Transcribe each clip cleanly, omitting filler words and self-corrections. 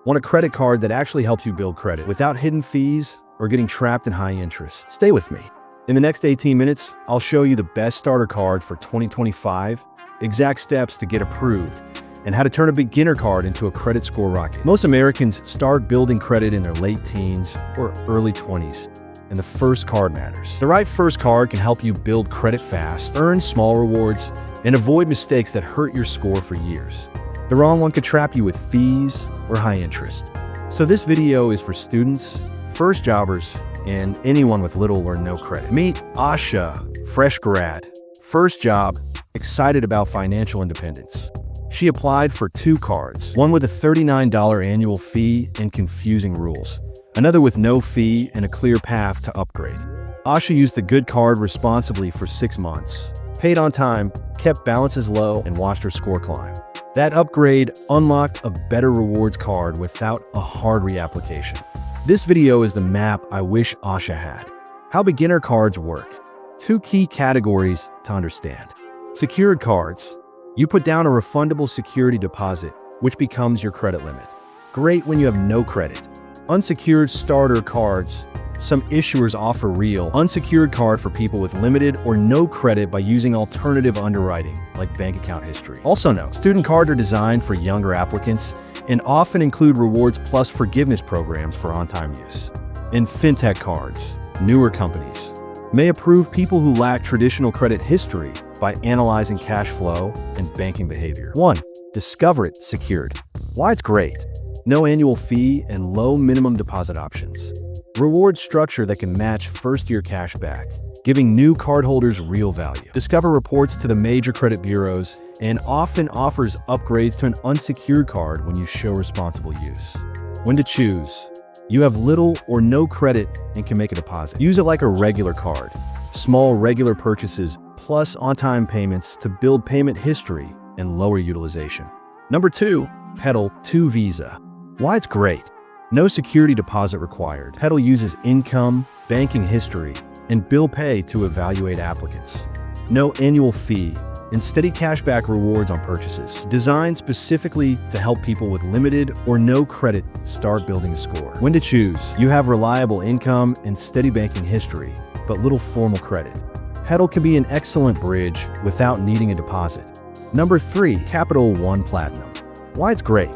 Want a credit card that actually helps you build credit without hidden fees or getting trapped in high interest? Stay with me. In the next 18 minutes, I'll show you the best starter card for 2025, exact steps to get approved, and how to turn a beginner card into a credit score rocket. Most Americans start building credit in their late teens or early 20s, and the first card matters. The right first card can help you build credit fast, earn small rewards, and avoid mistakes that hurt your score for years. The wrong one could trap you with fees or high interest. So this video is for students, first jobbers, and anyone with little or no credit. Meet Asha, fresh grad, first job, excited about financial independence. She applied for 2 cards, one with a $39 annual fee and confusing rules, another with no fee and a clear path to upgrade. Asha used the good card responsibly for 6 months, paid on time, kept balances low, and watched her score climb. That upgrade unlocked a better rewards card without a hard reapplication. This video is the map I wish Asha had. How beginner cards work. 2 key categories to understand. Secured cards. You put down a refundable security deposit, which becomes your credit limit. Great when you have no credit. Unsecured starter cards. Some issuers offer real, unsecured card for people with limited or no credit by using alternative underwriting, like bank account history. Also note, student cards are designed for younger applicants and often include rewards plus forgiveness programs for on-time use. And fintech cards, newer companies, may approve people who lack traditional credit history by analyzing cash flow and banking behavior. 1. Discover it secured. Why it's great. No annual fee and low minimum deposit options. Reward structure that can match first-year cash back, giving new cardholders real value. Discover reports to the major credit bureaus and often offers upgrades to an unsecured card when you show responsible use. When to choose. You have little or no credit and can make a deposit. Use it like a regular card. Small regular purchases plus on-time payments to build payment history and lower utilization. Number 2, Petal 2 Visa. Why it's great. No security deposit required. Petal uses income, banking history, and bill pay to evaluate applicants. No annual fee and steady cashback rewards on purchases. Designed specifically to help people with limited or no credit start building a score. When to choose. You have reliable income and steady banking history, but little formal credit. Petal can be an excellent bridge without needing a deposit. Number 3, Capital One Platinum. Why it's great.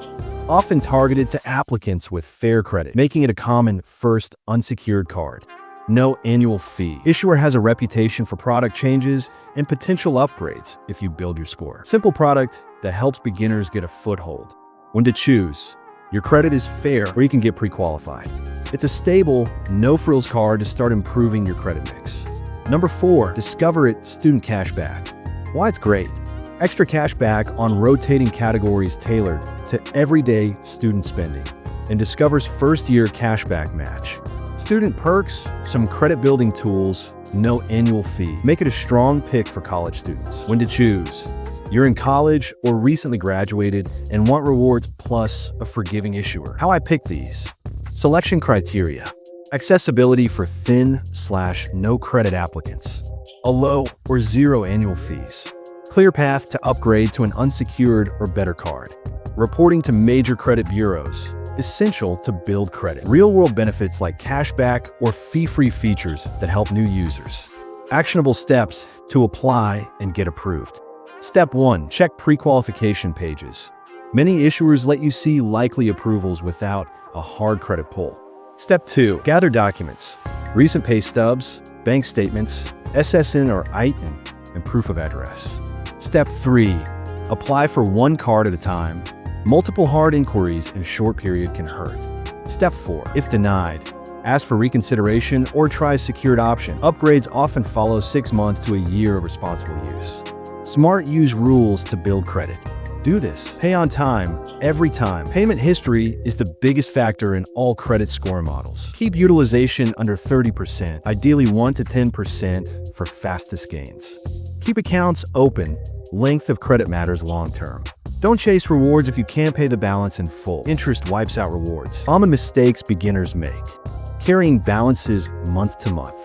Often targeted to applicants with fair credit, making it a common first unsecured card. No annual fee. Issuer has a reputation for product changes and potential upgrades if you build your score. Simple product that helps beginners get a foothold. When to choose. Your credit is fair or you can get pre-qualified. It's a stable, no-frills card to start improving your credit mix. Number 4, Discover It Student Cashback. Why it's great. Extra cash back on rotating categories tailored to everyday student spending. And Discover's first-year cashback match. Student perks, some credit-building tools, no annual fee. Make it a strong pick for college students. When to choose. You're in college or recently graduated and want rewards plus a forgiving issuer. How I pick these. Selection criteria. Accessibility for thin/no credit applicants. A low or zero annual fees. Clear path to upgrade to an unsecured or better card. Reporting to major credit bureaus. Essential to build credit. Real-world benefits like cashback or fee-free features that help new users. Actionable steps to apply and get approved. Step 1. Check pre-qualification pages. Many issuers let you see likely approvals without a hard credit pull. Step 2. Gather documents. Recent pay stubs, bank statements, SSN or ITIN, and proof of address. Step 3. Apply for 1 card at a time. Multiple hard inquiries in a short period can hurt. Step 4. If denied, ask for reconsideration or try a secured option. Upgrades often follow 6 months to a year of responsible use. Smart use rules to build credit. Do this. Pay on time, every time. Payment history is the biggest factor in all credit score models. Keep utilization under 30%, ideally 1 to 10% for fastest gains. Keep accounts open. Length of credit matters long term. Don't chase rewards if you can't pay the balance in full. Interest wipes out rewards. Common mistakes beginners make. Carrying balances month to month.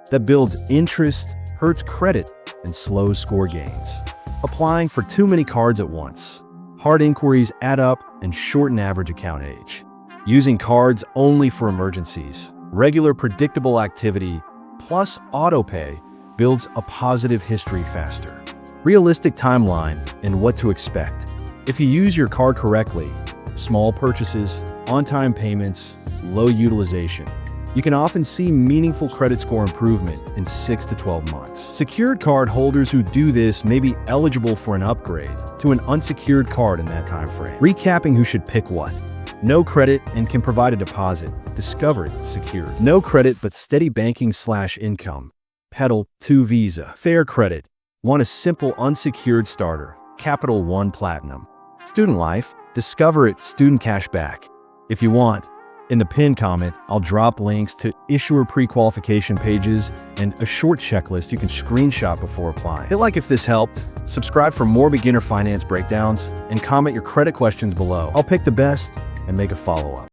That builds interest, hurts credit, and slows score gains. Applying for too many cards at once. Hard inquiries add up and shorten average account age. Using cards only for emergencies. Regular predictable activity plus autopay builds a positive history faster. Realistic timeline and what to expect. If you use your card correctly, small purchases, on-time payments, low utilization, you can often see meaningful credit score improvement in 6 to 12 months. Secured card holders who do this may be eligible for an upgrade to an unsecured card in that time frame. Recapping who should pick what. No credit and can provide a deposit. Discovered secured. No credit but steady banking/income. Petal 2 Visa. Fair credit. Want a simple unsecured starter. Capital One Platinum. Student life. Discover it. Student cashback. If you want, in the pinned comment, I'll drop links to issuer pre-qualification pages and a short checklist you can screenshot before applying. Hit like if this helped, subscribe for more beginner finance breakdowns, and comment your credit questions below. I'll pick the best and make a follow-up.